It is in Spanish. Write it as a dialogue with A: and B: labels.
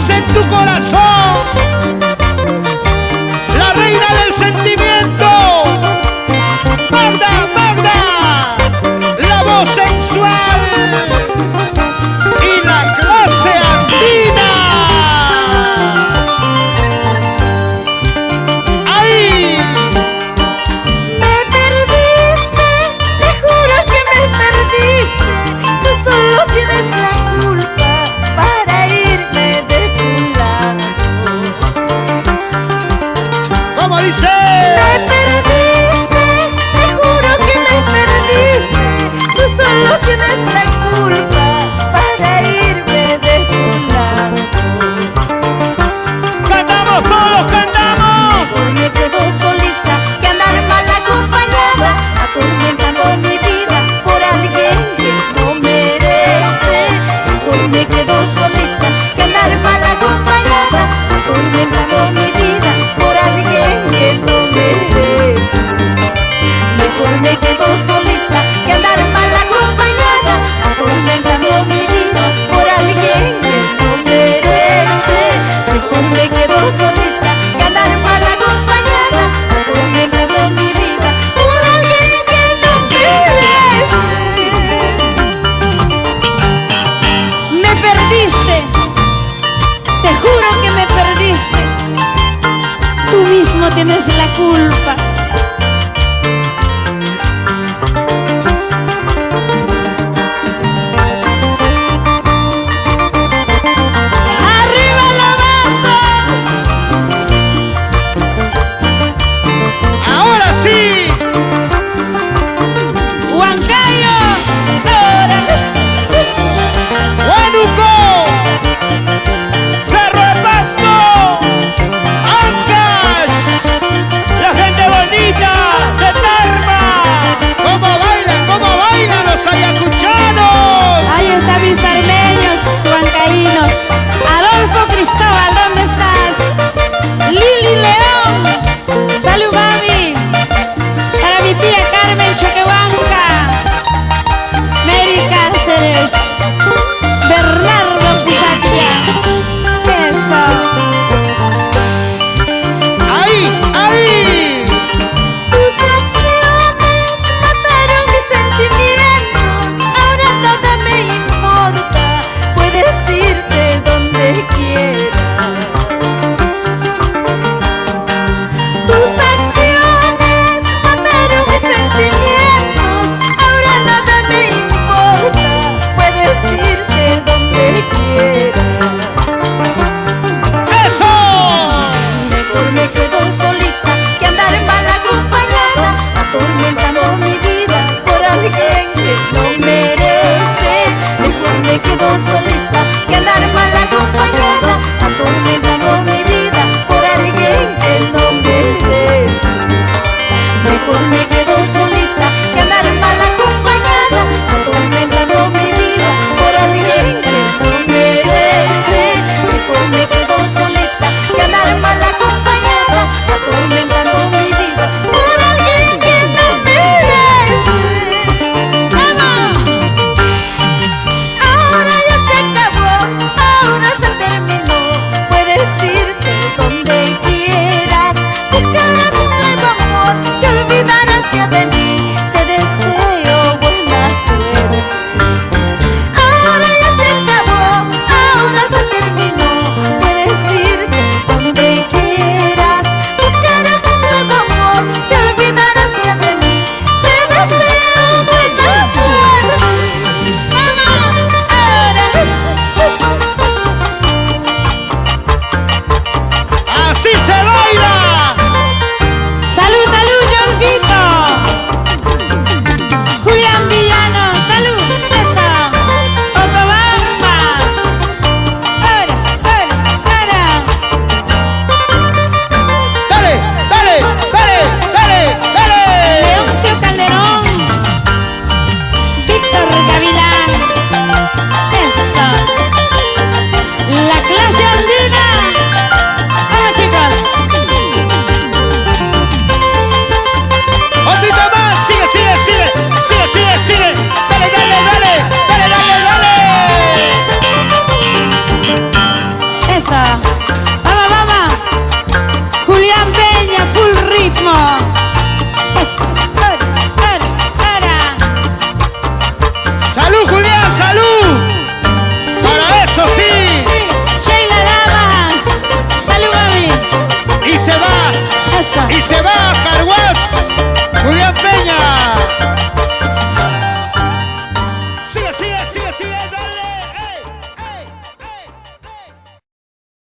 A: voz en tu corazón, la reina del sentimiento, Magda, Magda, la voz sensual y la clase andina. ¡Ahí!
B: Me perdiste, te juro que me perdiste. Tú solo tienes la culpa para irme de tu lado.
A: ¿Cómo dice?
B: Me perdiste, te juro que me perdiste. Tú solo tienes la culpa para irme de tu lado.
C: ¡Cantamos todos, cantamos!
B: Mejor me quedo solita que andar mal acompañada, atormentando mi vida por alguien que no merece. Mejor me quedo solita que andar mal acompañada, atormentando mi vida por alguien que no merece. Mejor me quedo solita que andar mal acompañada, atormentando mi vida por alguien que no merece. Mejor me quedo solita que andar mal acompañada, atormentando mi vida por alguien que no merece. Me perdiste, te juro que me perdiste. Tú mismo tienes la culpa. ¡Arriba la masa!
A: Ahora sí.
B: ¡Huancayo! ¡Órale!
A: Huánuco,
C: ¡Cerro de Pasco!
A: Ancash,
C: ¡La gente bonita!
B: cosa.
A: Y se va a Carhuaz